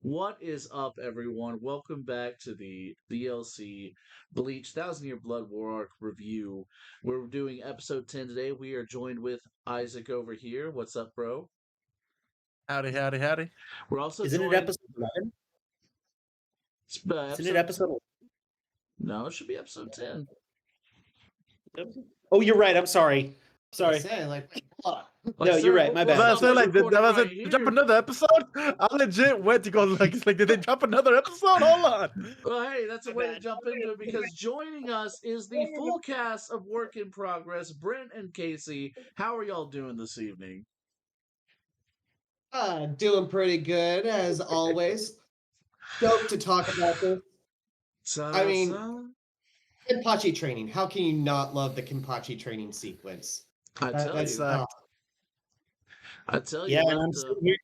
What is up, everyone? Welcome back to the DLC Bleach Thousand Year Blood War Arc review. We're doing episode 10 today. We are joined with Isaac over here. What's up, bro? Howdy, howdy, howdy. We're also Isn't it joined. episode 11? Isn't it Episode. episode No, it should be episode 10. 11? Oh, you're right. I'm sorry. Sorry. No, you're right. My bad. I We're said, like, did recording right they drop here. another episode? I legit went to go like, did they drop another episode? Hold on. Well, hey, that's a My way to bad. jump into it because joining us is the full cast of Work in Progress, Brent and Casey. How are y'all doing this evening? Doing pretty good as always. Stoked to talk about this. I mean, Kenpachi training. How can you not love the Kenpachi training sequence? I tell That you. sucked. I tell you. Yeah, what, and I'm sitting here.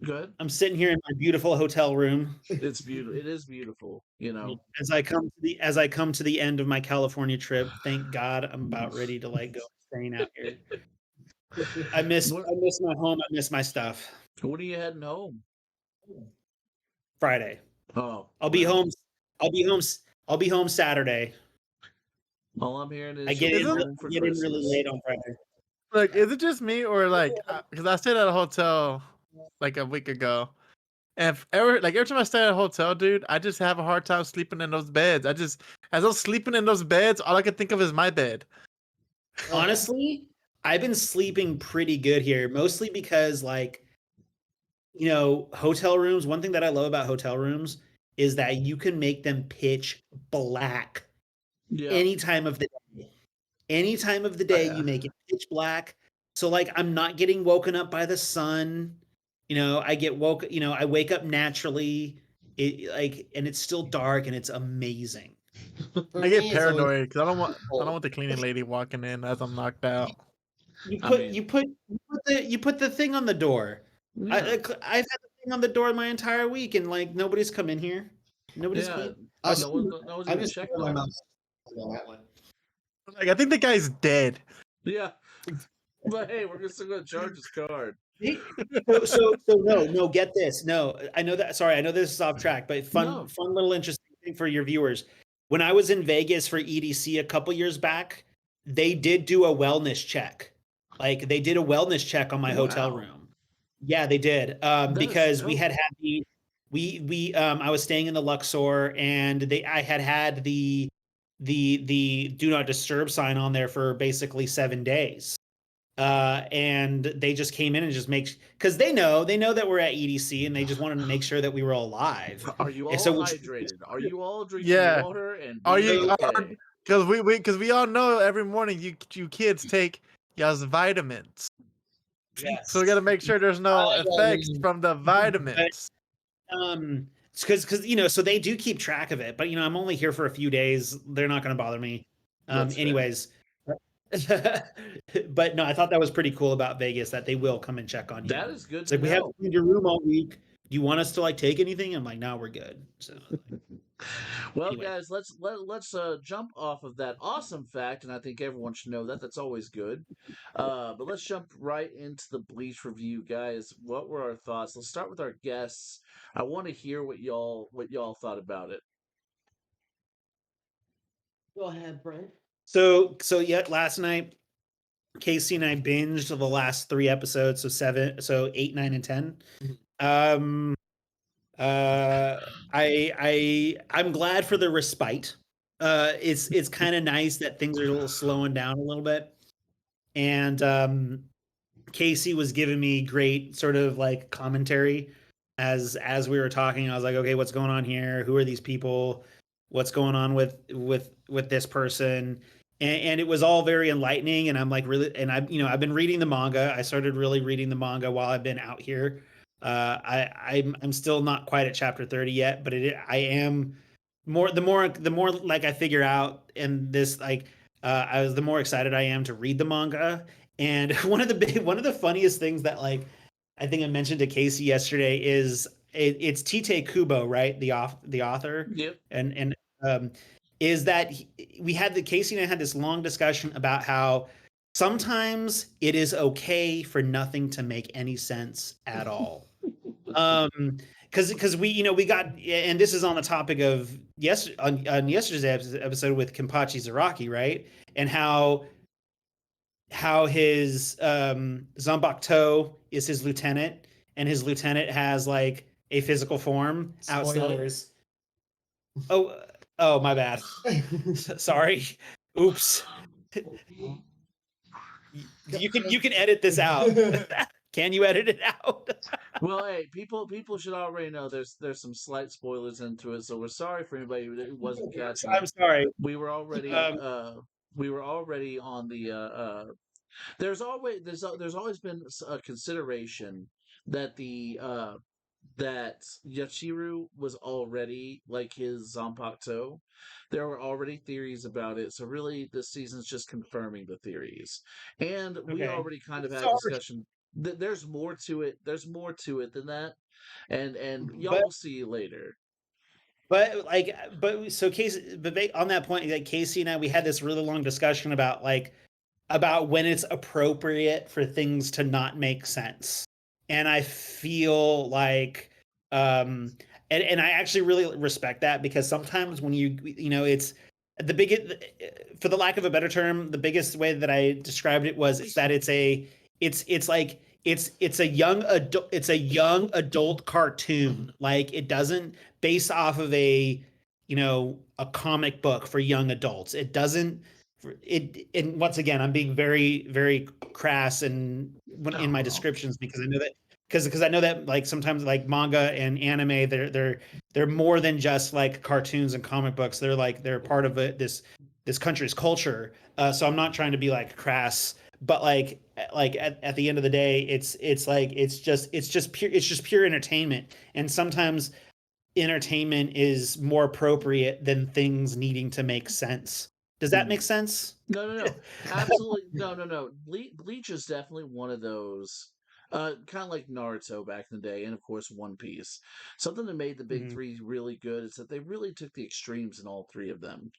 Good. I'm sitting here in my beautiful hotel room It's beautiful. It is beautiful. You know. as I come to the end of my California trip. Thank God, I'm about ready to go staying out here. I miss my home. I miss my stuff. When are you heading home? Friday. Oh, I'll be home. I'll be home Saturday. All I'm hearing is I get you'll in, be home for get in Christmas. really late on Friday. Like, is it just me or because I stayed at a hotel like a week ago, and every time I stay at a hotel, dude, I just have a hard time sleeping in those beds. As I'm sleeping in those beds, all I can think of is my bed. Honestly, I've been sleeping pretty good here, mostly because hotel rooms, one thing that I love about hotel rooms is that you can make them pitch black any time of the day. Any time of the day, you make it pitch black. So I'm not getting woken up by the sun. I wake up naturally. And it's still dark and it's amazing. I get paranoid because I don't want the cleaning lady walking in as I'm knocked out. You put the thing on the door. Yeah. I've had the thing on the door my entire week, and nobody's come in here. Nobody's clean. No one's even checked on my it. that one. I think the guy's dead. Yeah, but hey, we're still gonna charge his card. So no, get this. No, I know that. Sorry, I know this is off track, but fun little interesting thing for your viewers. When I was in Vegas for EDC a couple years back, they did do a wellness check. They did a wellness check on my hotel room. Yeah, they did. Because we had I was staying in the Luxor, and I had the do not disturb sign on there for basically 7 days. And they just came in and just because they know that we're at EDC, and they just wanted to make sure that we were alive. Are you all hydrated? Are you all drinking water? And are you? Because we all know every morning you kids take y'all's vitamins. Yes. So we got to make sure there's no effects from the vitamins. Because so they do keep track of it, but I'm only here for a few days. They're not going to bother me. Anyways. But no, I thought that was pretty cool about Vegas that they will come and check on you. That is good. It's we have cleaned your room all week. Do you want us to take anything? I'm like, no, we're good. So, well, guys, let's jump off of that awesome fact, and I think everyone should know that. That's always good. But let's jump right into the Bleach review, guys. What were our thoughts? Let's start with our guests. I want to hear what y'all thought about it. Go ahead, Brent. So last night, Casey and I binged the last 3 episodes, so 8, 9, and 10. I'm glad for the respite. It's kind of nice that things are a little slowing down a little bit, and Casey was giving me great sort of commentary as we were talking. I was like, okay, what's going on here? Who are these people? What's going on with this person? And it was all very enlightening. And I'm really, and I've been reading the manga. I started really reading the manga while I've been out here. I'm still not quite at chapter 30 yet, but I am the more I figure out, and this the more excited I am to read the manga. And one of the funniest things that I think I mentioned to Casey yesterday is it's Tite Kubo, right? The author. Yep. And is that Casey and I had this long discussion about how sometimes it is okay for nothing to make any sense at all. Because we got, and this is on the topic of on yesterday's episode with Kenpachi Zaraki, right? And how his Zanpakto is his lieutenant, and his lieutenant has like a physical form outside. Spoilers. Oh, my bad. Sorry. Oops. You can edit this out. Can you edit it out? Well, hey, people should already know there's some slight spoilers into it, so we're sorry for anybody who wasn't catching. I'm sorry. We were already on the. There's always been a consideration that that Yachiru was already like his Zanpakto. There were already theories about it, so really this season's just confirming the theories. And we already kind of had a discussion. There's more to it. There's more to it than that, and y'all will see later. But so Casey, but on that point, like Casey and I, we had this really long discussion about when it's appropriate for things to not make sense. And I feel like and I actually really respect that, because sometimes when it's the biggest, for the lack of a better term, the biggest way that I described it was that it's a young adult cartoon. Like, it doesn't base off of a comic book for young adults. It doesn't. And once again, I'm being very, very crass in my descriptions, because I know that like sometimes like manga and anime, they're more than just like cartoons and comic books. They're part of this country's culture. So I'm not trying to be like crass, but like at the end of the day, it's just pure entertainment. And sometimes entertainment is more appropriate than things needing to make sense. Does that make sense? No. Absolutely. No. Bleach is definitely one of those. Kind of like Naruto back in the day, and of course One Piece. Something that made the big three really good is that they really took the extremes in all three of them.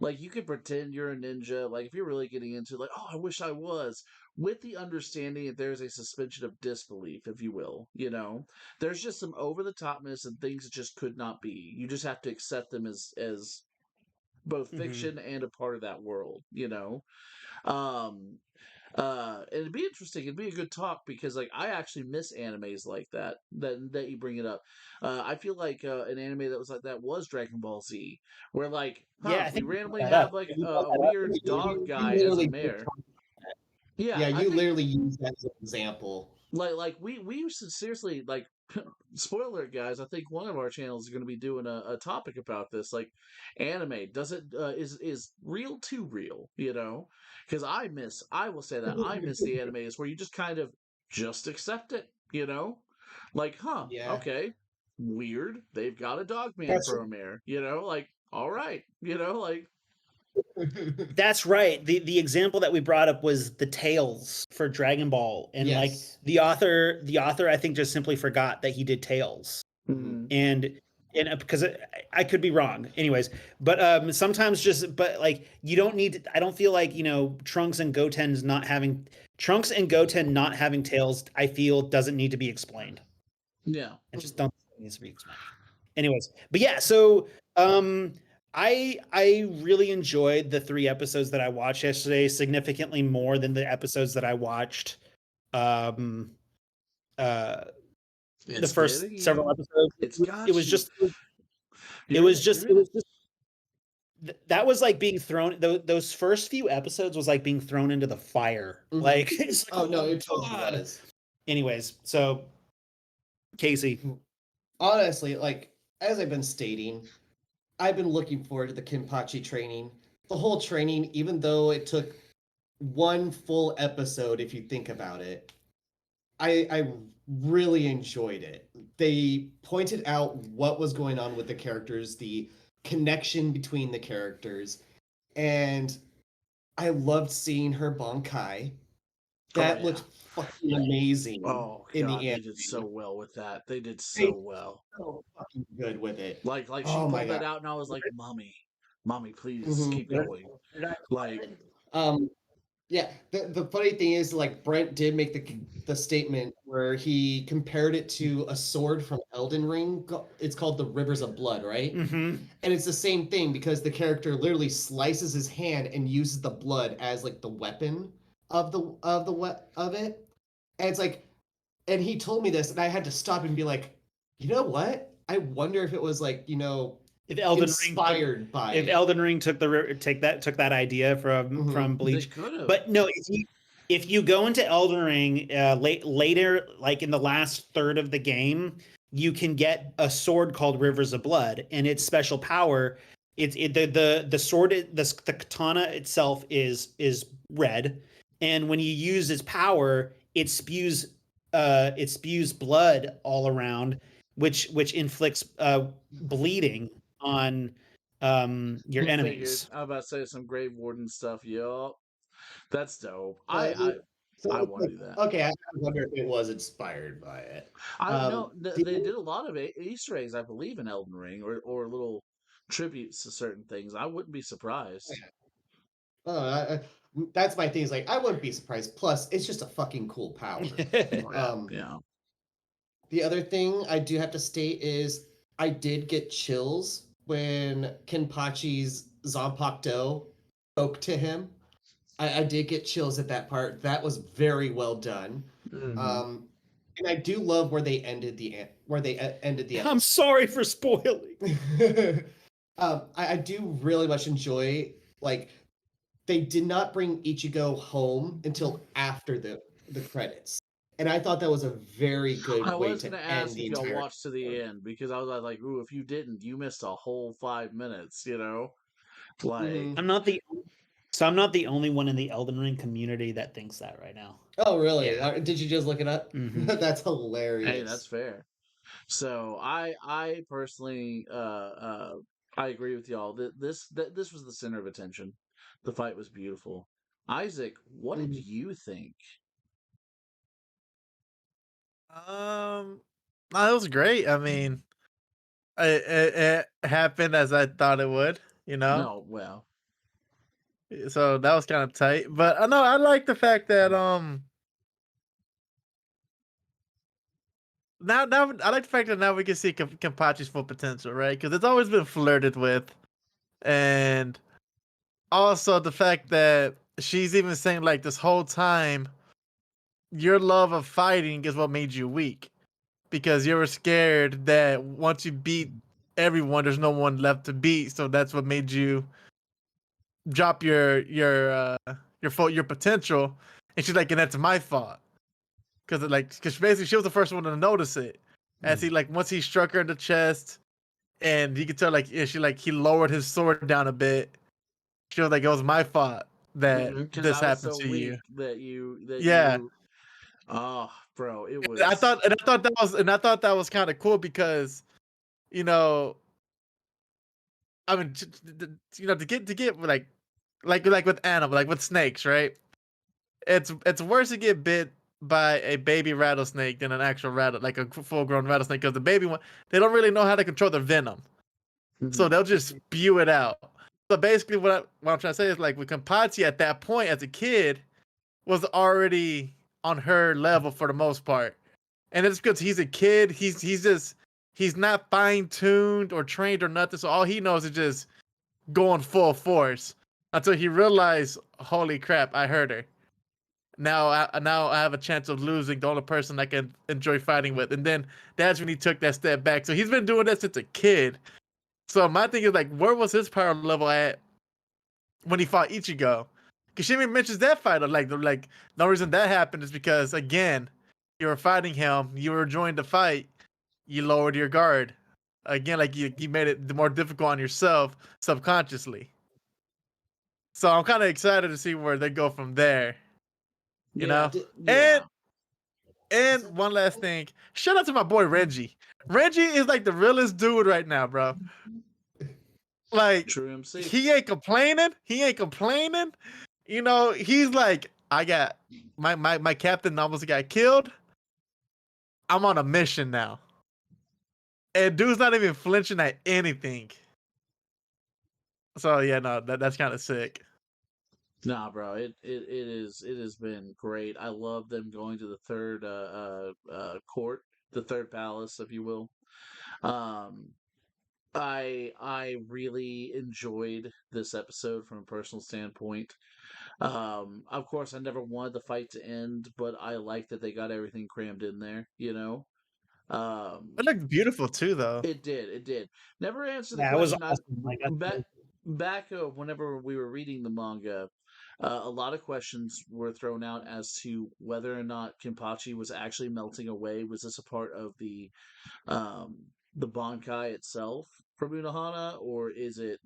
Like, you could pretend you're a ninja. Like, if you're really getting into like, oh, I wish I was, with the understanding that there's a suspension of disbelief, if you will. There's just some over the topness and things that just could not be. You just have to accept them as both fiction and a part of that world. And it'd be interesting. It'd be a good talk, because like I actually miss animes like that you bring it up. I feel like an anime that was like that was Dragon Ball Z, where like I we think randomly have like a weird dog guy as a mare. Yeah, you literally use that as an example. Like we used to seriously, like, spoiler guys, I think one of our channels is going to be doing a topic about this, like, anime does it is real too real, because I will say that I miss the animes where you just kind of just accept it, like, Yeah. okay, weird, they've got a dog man for a mare, like, all right, like. That's right. The example that we brought up was the Tails for Dragon Ball, and Yes. like the author I think just simply forgot that he did Tails. And because I could be wrong, anyways, but sometimes like you don't need I don't feel like Trunks and Goten not having tails, I feel doesn't need to be explained. Yeah, it just don't needs to be explained. Anyways, but yeah, so I really enjoyed the 3 episodes that I watched yesterday, significantly more than the episodes that I watched the first several episodes. That was like being thrown. Those first few episodes was like being thrown into the fire. Like, it's like, no, it totally was. Anyways, so Casey, honestly, like, as I've been stating, I've been looking forward to the Kenpachi training. The whole training, even though it took one full episode, if you think about it, I really enjoyed it. They pointed out what was going on with the characters, the connection between the characters, and I loved seeing her Bankai. That looked fucking amazing. Oh in god, the they did so well with that. They did so well. So fucking good with it. Like she pulled that out, and I was like, "Mommy, please keep going." Like, Yeah, the funny thing is, like, Brent did make the statement where he compared it to a sword from Elden Ring. It's called the Rivers of Blood, right? Mm-hmm. And it's the same thing because the character literally slices his hand and uses the blood as like the weapon of it. And it's like, and he told me this, and I had to stop and be like, you know what? I wonder if it was like, If Elden inspired by if it. Elden Ring took that idea from Bleach, They could have. but no, if you go into Elden Ring later, like in the last third of the game, you can get a sword called Rivers of Blood, and its special power, the sword, the katana itself is red, and when you use its power, it spews blood all around, which inflicts bleeding on your Figured. enemies. I was about to say some Grave Warden stuff. Yup. That's dope. But I it's want like, to do that. okay, I wonder if it was inspired by it. I know The they did a lot of Easter eggs, I believe, in Elden Ring, or little tributes to certain things. I wouldn't be surprised. That's my thing. Is like I wouldn't be surprised. Plus, it's just a fucking cool power. Yeah, yeah. The other thing I do have to state is I did get chills when Kenpachi's Zanpakto spoke to him. I did get chills at that part. That was very well done. Mhm. And I do love where they ended ended the I'm episode. sorry for spoiling. I do really much enjoy, like, they did not bring Ichigo home until after the credits. And I thought that was a very good I way was to gonna end ask the if y'all entire watched to the episode. end because I was like, ooh, if you didn't, you missed a whole 5 minutes. Like, Mhm. I'm not the I'm not the only one in the Elden Ring community that thinks that right now. Oh, really? Yeah. Did you just look it up? Mhm. That's hey, hilarious. that's fair. So I personally I agree with y'all. This was the center of attention. The fight was beautiful. Isaac, what did Mhm. you think? No, it was great. I mean, it happened as I thought it would, you know. No, well, So that was kind of tight. But I know I like the fact that now I like the fact that now we can see Kenpachi's full potential, right? Because it's always been flirted with, and also the fact that she's even saying like this whole time, your love of fighting is what made you weak because you were scared that once you beat everyone, there's no one left to beat. So that's what made you drop your potential. And she's like, and that's my fault because basically she was the first one to notice it. As he like once he struck her in the chest, and you could tell like yeah, he lowered his sword down a bit. She was like, it was my fault that because this I was happened so to you. weak that Yeah, you. Oh, bro, it and I was. thought and I thought that was kind of cool because you know I mean to get like with animal like with snakes, right? It's worse to get bit by a baby rattlesnake than an actual like a full grown rattlesnake because the baby one they don't really know how to control their venom, so Mhm. they'll just spew it out. So basically, what I'm trying to say is like with Kenpachi at that point as a kid was already on her level for the most part, and it's because he's a kid. He's not fine tuned or trained or nothing. So all he knows is just going full force until he realized, holy crap, I hurt her. Now I have a chance of losing the only person I can enjoy fighting with. And then that's when he took that step back. So he's been doing that since a kid. So my thing is like, where was his power level at when he fought Ichigo? Because she even mentions that fight. Like the reason that happened is because again, you were fighting him, you were enjoying the fight, you lowered your guard. Again, like you made it more difficult on yourself subconsciously. So I'm kind of excited to see where they go from there. You Yeah, know, and yeah. one last thing, shout out to my boy Renji. Renji is like the realest dude right now, bro. Like True MC. he ain't complaining. He ain't complaining. You know, he's like, I got my captain almost got killed. I'm on a mission now. And dude's not even flinching at anything. So yeah, no, that's kind of sick. Nah, bro, it has been great. I love them going to the third court, the third palace, if you will. Um, I really enjoyed this episode from a personal standpoint. Of course, I never wanted the fight to end, but I like that they got everything crammed in there. You know, It um, looked beautiful too, though. it did, it did. Never answer the Yeah, it was question. I awesome. Like, back back whenever we were reading the manga, a lot of questions were thrown out as to whether or not Kenpachi was actually melting away. Was this a part of um, the Bankai itself from Unohana, or is it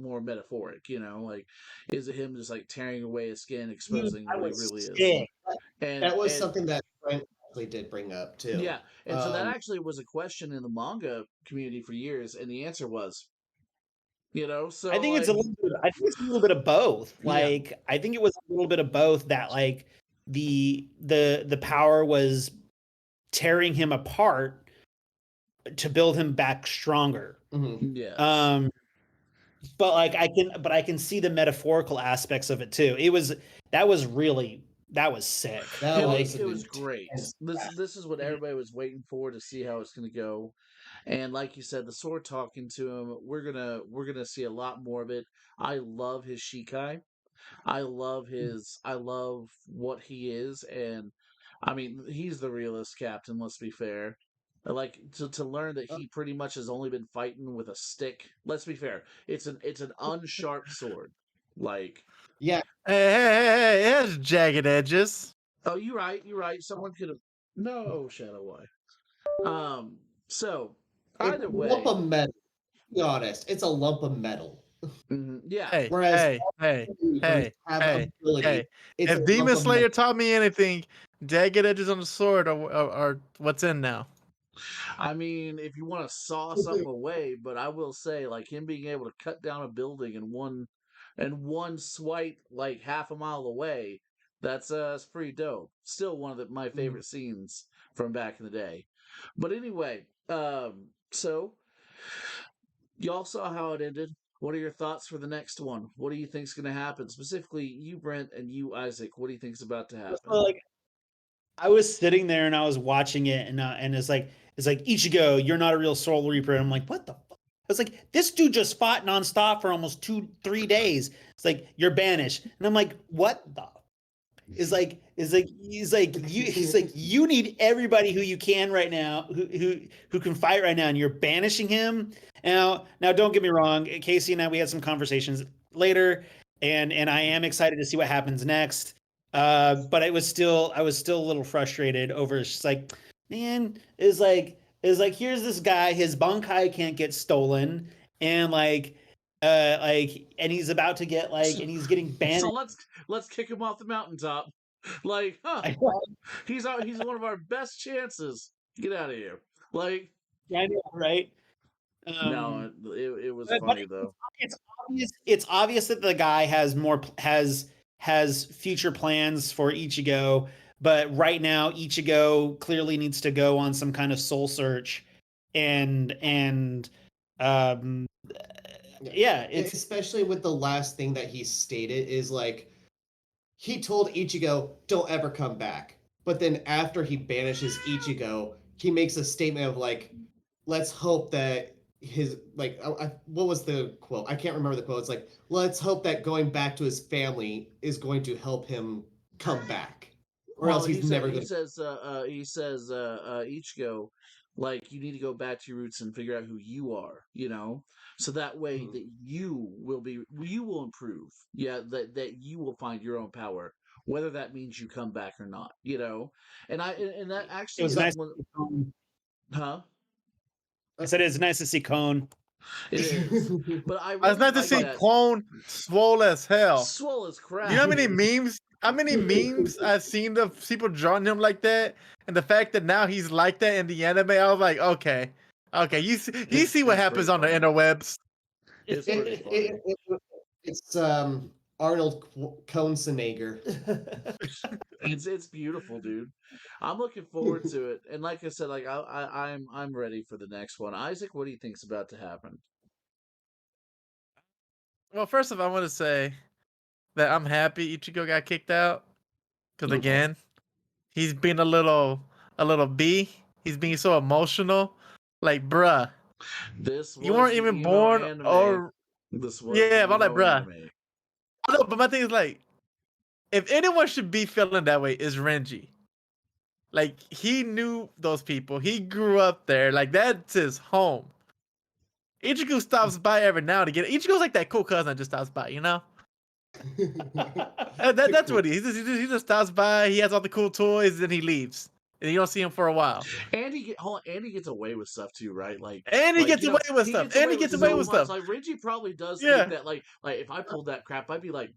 more metaphoric? You know, like is it him just like tearing away his skin, exposing that what he was really is? sick. And That was and something that Brent actually did bring up too. yeah, and so that actually was a question in the manga community for years, and the answer was, I so think it's like a little bit. I think it's a little bit of both. yeah, Like, I think it was a little bit of both. That like the power was tearing him apart to build him back stronger. Mhm. yes. Um, but I can see the metaphorical aspects of it too. That was sick. That It was was Like, it an was great. intense. This is what everybody was waiting for to see how it's going to go. And like you said, the sword talking to him, we're gonna see a lot more of it. I love his Shikai. I love what he is, and I mean he's the realest captain. Let's be fair. Like to learn that he pretty much has only been fighting with a stick. Let's be fair. It's an unsharp sword. Like Yeah, Hey, it has jagged edges. oh, you're right. Someone could have no Shadow Why. So it's either a lump way, of metal. To be honest, it's a lump of metal. yeah. Hey, Whereas hey, hey, Warriors hey, have hey, ability. hey. It's a If lump Demon of metal. Slayer taught me anything, jagged edges on the sword are what's in now. I mean, if you want to saw something away, but I will say, like him being able to cut down a building in one swipe, like half a mile away, that's pretty dope. Still one of my Mhm. favorite scenes from back in the day. But anyway, so y'all saw how it ended. What are your thoughts for the next one? What do you think's going to happen? Specifically, you, Brent, and you, Isaac. What do you think's about to so, happen? like I was sitting there and I was watching it, and it's like Ichigo, you're not a real Soul Reaper. And I'm like, what the fuck? I was like, this dude just fought nonstop for almost 3 days. It's like you're banished, and I'm like, what the he's like you need everybody who you can right now who can fight right now, and you're banishing him. Now don't get me wrong, Casey and I, we had some conversations later, and I am excited to see what happens next. But I was still a little frustrated over it's just like, man, is like here's this guy, his bankai can't get stolen, and and he's about to get and he's getting So banished. let's kick him off the mountaintop. Like, huh? I, He's one of our best chances. Get out of here. Like, I know, right? no, it was But funny though. it's obvious. It's obvious that the guy has has future plans for Ichigo, but right now Ichigo clearly needs to go on some kind of soul search, and um, Yeah. yeah, it's Especially with the last thing that he stated is like he told Ichigo, "Don't ever come back." But then after he banishes Ichigo, he makes a statement of like, "Let's hope that his like what was the quote? I can't remember the quote. It's like, "Let's hope that going back to his family is going to help him come back, or else Well, he's never he going to." says Ichigo, like you need to go back to your roots and figure out who you are. So that way Mhm. that you will improve. Yeah, that you will find your own power, whether that means you come back or not. And that it actually was is nice. one, huh? I said it's nice to see Cone. It is, but I I was really nice to like see that. Clone swole as hell. Swole as You know crap. how many memes? How many memes I've seen of people drawing him like that, and the fact that now he's like that in the anime, I was like, okay, you see what It's pretty happens on the funny. interwebs. It's pretty it, funny. it's Arnold Schwarzenegger. It's beautiful, dude. I'm looking forward to it, and like I said, like I'm ready for the next one. Isaac, what do you think's about to happen? Well, first of all, I want to say that I'm happy Ichigo got kicked out because Okay. again, he's being a little B. He's being so emotional. Like, bruh, This you was weren't the even emo born, anime. or This was yeah, the but I'm like, emo bruh. anime. I know, but my thing is like, if anyone should be feeling that way, is Renji. Like, he knew those people. He grew up there. Like, that's his home. Ichigo stops by every now and again. Ichigo's like that cool cousin that just stops by, you know? That's what he just stops by. He has all the cool toys, and he leaves, and you don't see him for a while. And he gets away with stuff too, right? And he Like gets away with he stuff. gets And away he with gets away so with much. stuff. Like Renji probably does Yeah, think that like if I pulled that crap, I'd be like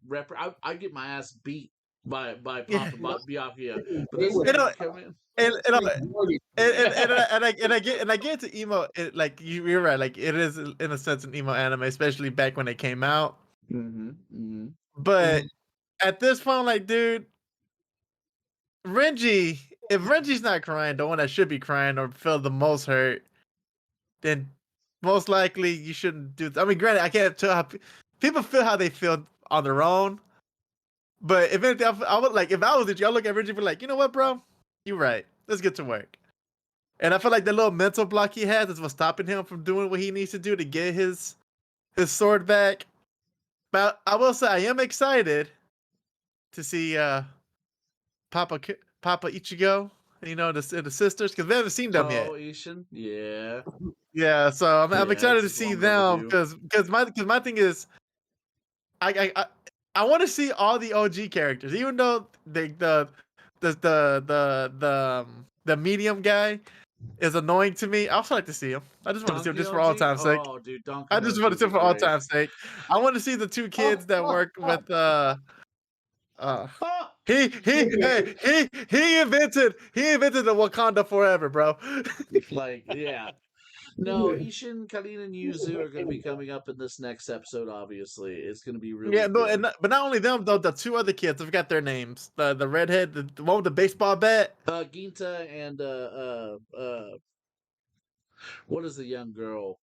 I'd get my ass beat by yeah. Papa Byakuya. But They this would You man know, can come in. and I get to emo. Like you're right. Like it is in a sense an emo anime, especially back when it came out. Mm-hmm. Mm-hmm. But at this point, like, dude, Renji, if Renji's not crying, the one that should be crying or feel the most hurt, then most likely you shouldn't do. I mean, granted, I can't tell how people feel how they feel on their own. But if anything, I would like if I was you, I look at Renji and be like, you know what, bro, you're right. Let's get to work. And I feel like the little mental block he has is what's stopping him from doing what he needs to do to get his sword back. But I will say I am excited to see Papa Ichigo, you know, the sisters, because we haven't seen them yet. Oh, Ishin, yeah, Yeah, so I'm yeah, excited to it's see long them overdue. because my thing is I want to see all the OG characters, even though the medium guy is annoying to me. I also like to see him. I just want to see him Donkey just for all OG, time's sake. oh, dude, I Donkey just OG want to would see him be for all great. time's sake. I want to see the two kids that work with uh Ah! he invented the Wakanda forever, bro. Like, yeah. No, Ishin, Karin, and Yuzu are going to be coming up in this next episode. Obviously, it's going to be Yeah, really no, good. but not only them though. The two other kids, I forgot their names. The redhead, the one with the baseball bat. Ginta and what is the young girl?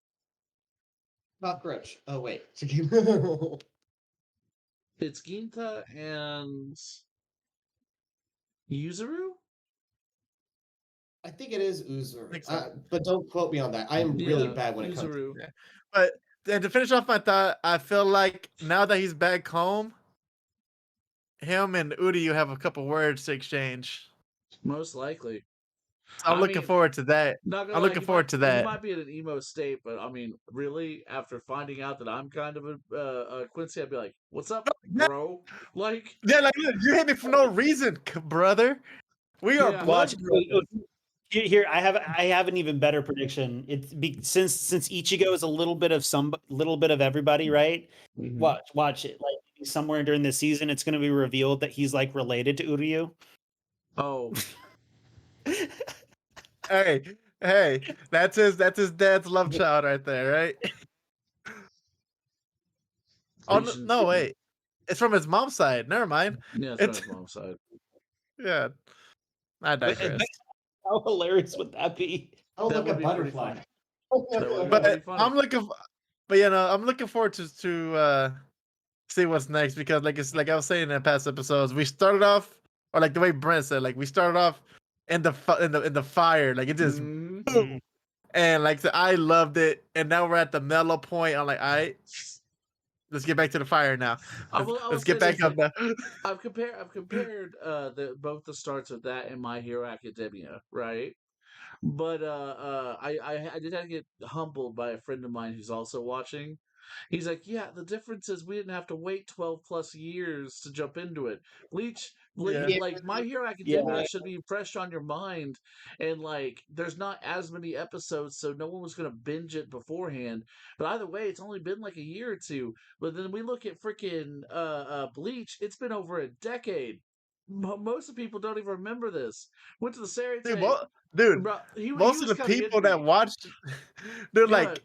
Cockroach. Oh wait. It's Ginta and Yuzuru. I think it is Uzur. Think so. But don't quote me on that. I am really Yeah, bad when it comes to Yuzuru. Yeah. But then to finish off my thought, I feel like now that he's back home, him and Uryu have a couple words to exchange. Most likely. So I'm I looking mean, forward to that. not gonna I'm lie, looking forward to he that. might be in an emo state, but I mean, really, after finding out that I'm kind of a Quincy, I'd be like, "What's up, Yeah, bro?" Like, yeah, like look, you hit me for no reason, brother. We are yeah, Watch. blood brothers. Here, I have an even better prediction. Since Ichigo is a little bit of everybody, right? Mhm. Watch it. Like somewhere during the season, it's going to be revealed that he's like related to Uryu. Oh, Hey, hey, that's his dad's love child right there, right? Oh no, Ishin. no, wait, it's from his mom's side. Never mind. Yeah, it's from It's his mom's side. yeah. I digress. How hilarious would that be? Oh, That look, would a be pretty butterfly. funny. That would be But pretty funny. I'm looking, but you know, I'm looking forward to see what's next because like it's like I was saying in past episodes, we started off or like the way Brent said, like we started off in the fire, like it just Mhm. boom, and like I loved it, and now we're at the mellow point. I'm like, all right, let's get back to the fire now. I will Let's say get back this: up like, now. I've compared both the starts of that and My Hero Academia, right? But I did have to get humbled by a friend of mine who's also watching. He's like, yeah, the difference is we didn't have to wait 12 plus years to jump into it. Bleach, Yeah, like My Hero Yeah. Academia should be fresh on your mind, and like there's not as many episodes, so no one was gonna binge it beforehand. But either way, it's only been like a year or two. But then we look at freaking Bleach, it's been over a decade. Most of the people don't even remember this. Went to the dude, Sarate. dude, Bro, he most of was the coming into people that me. watched, they're Yeah, like,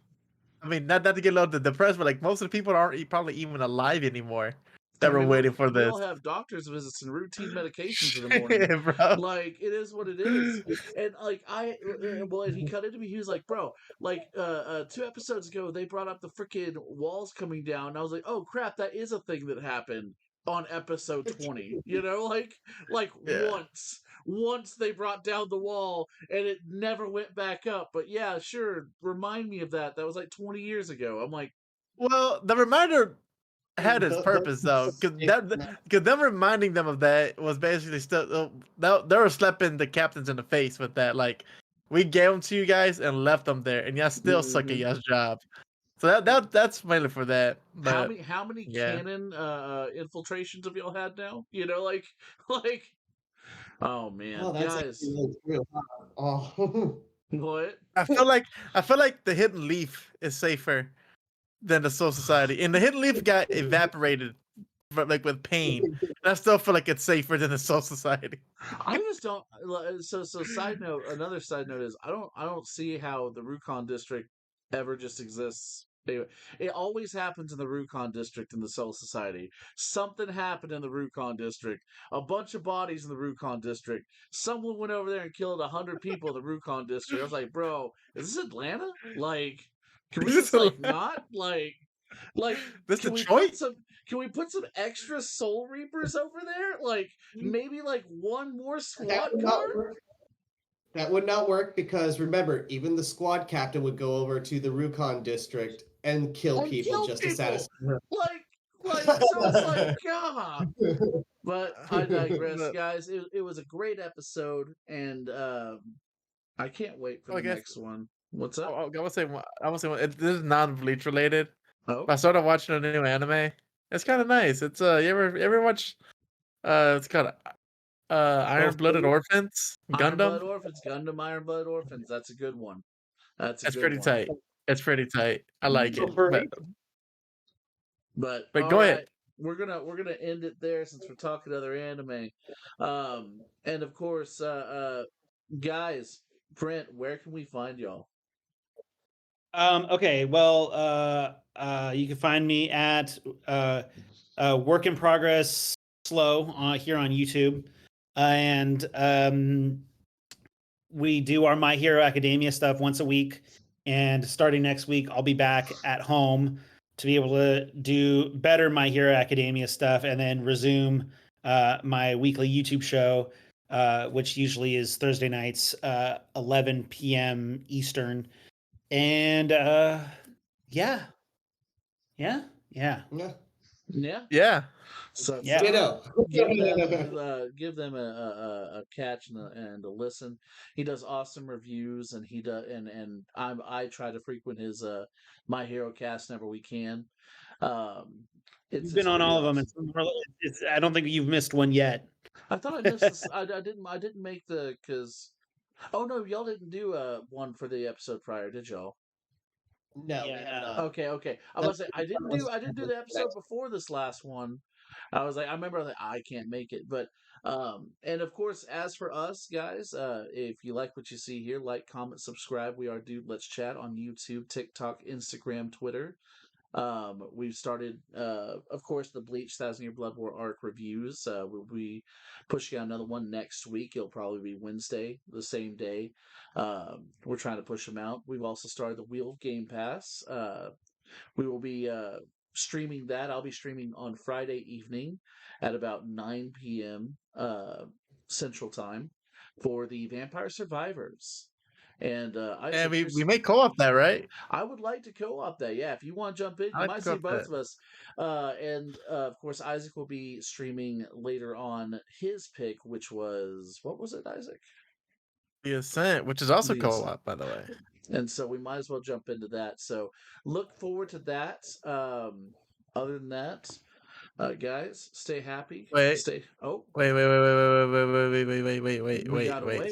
I mean, not to get a little depressed, but like most of the people aren't probably even alive anymore that I were mean, waiting for we this. all have doctor's visits and routine medications in the morning. Shit, bro. Like it is what it is. And like well, and he cut into me. He was like, "Bro, like 2 episodes ago, they brought up the freaking walls coming down." And I was like, "Oh crap, that is a thing that happened." on episode 20. You know, like Yeah. once they brought down the wall and it never went back up. But yeah, sure, remind me of that. That was like 20 years ago. I'm like, Well, the reminder had its purpose though, because them reminding them of that was basically still they were slapping the captains in the face with that. Like, we gave them to you guys and left them there, and y'all still suck at y'all's job. So that's mainly for that. But how many yeah. cannon infiltrations have y'all had now? You know, like oh man, Oh, that's guys, actually really true. Oh, what? I feel like the hidden leaf is safer than the Soul Society, and the hidden leaf got evaporated, but like with pain. And I still feel like it's safer than the Soul Society. I just don't. So side note. Another side note is I don't see how the Rukon district ever just exists. Anyway, it always happens in the Rukon district in the Soul Society. Something happened in the Rukon district. A bunch of bodies in the Rukon district. Someone went over there and killed 100 people in the Rukon district. I was like, bro, is this Atlanta? Like, can we just like not like This can we Detroit? put some extra Soul Reapers over there? Like maybe like one more that squad would car? not work. That would not work because remember, even the squad captain would go over to the Rukon district and kill And people kill just people. to satisfy her. Like so it's like God. But I digress, guys. It was a great episode, and I can't wait for I the guess next one. What's up? I would say this is non-Bleach related. Oh, I started watching a new anime. It's kind of nice. It's you ever watch it's called Iron Blooded Orphans Iron Gundam. Blood Orphans, Gundam Iron Blood Orphans. That's a good one. That's a It's good pretty one. tight. It's pretty tight. I like it. But But all go right, ahead. we're gonna end it there since we're talking other anime. And of course, guys, Brent, where can we find y'all? Okay, well, you can find me at Work in Progress Slow here on YouTube, and we do our My Hero Academia stuff once a week. And starting next week, I'll be back at home to be able to do better My Hero Academia stuff, and then resume my weekly YouTube show, which usually is Thursday nights, 11 p.m. Eastern. And yeah. Yeah. Yeah. So Yeah. Ditto. give them a catch and a listen. He does awesome reviews, and he does and I try to frequent his My Hero cast whenever we can. You've been on pretty all of them. awesome. I don't think you've missed one yet. I thought I missed this. I didn't make the because. Oh no, y'all didn't do one for the episode prior, did y'all? No, we have not. Okay. I was say I didn't do the episode before this last one. I was like, I remember that I can't make it, but and of course, as for us guys, if you like what you see here, like, comment, subscribe. We are Dude Let's Chat on YouTube, TikTok, Instagram, Twitter. We've started, of course, the Bleach 1,000 Year Blood War arc reviews. We'll be pushing out another one next week. It'll probably be Wednesday, the same day. We're trying to push them out. We've also started the Wheel of Game Pass. We will be streaming that. I'll be streaming on Friday evening at about 9 p.m. Central Time for the Vampire Survivors. And And we may co-op that, right? I would like to co-op that. Yeah, if you want to jump in, you might see both of us. And of course, Isaac will be streaming later on his pick, which was what was it, Isaac? The Ascent, which is also co-op, by the way. And so we might as well jump into that. So look forward to that. Other than that, guys, stay happy. Wait. Stay. Oh. Wait.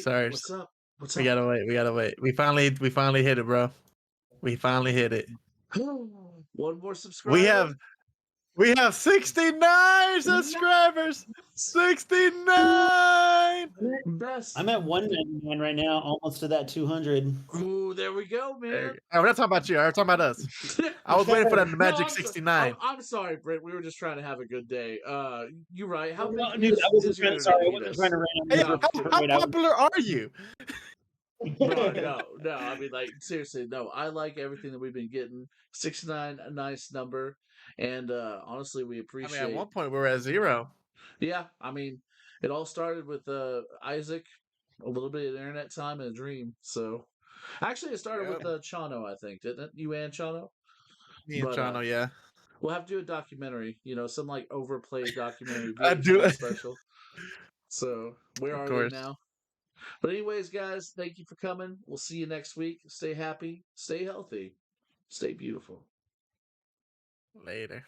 Sorry. What's up? We gotta wait. We finally hit it, bro. We finally hit it. One more subscriber. We have 69 subscribers. 69. Best. I'm at 199 right now, almost to that 200. Ooh, there we go, man. We're not talking about you. We're talking about us. I was waiting for that magic 69. I'm sorry, Brent. We were just trying to have a good day. You're right. Dude, I wasn't trying to rant. Hey, how popular are you? Bro, no. I mean, like, seriously, no. I like everything that we've been getting. 69, a nice number. And honestly, we I mean, appreciate. at one point we were at 0. Yeah, I mean, it all started with Isaac, a little bit of internet time and a dream. So, actually, it started with Yep. Chano, I think, didn't it? You and Chano? Me and But Chano, yeah. we'll have to do a documentary, some like overplayed documentary I do. VH1 special. So, where Of are they course. now? But anyways, guys, thank you for coming. We'll see you next week. Stay happy, stay healthy, stay beautiful. Later.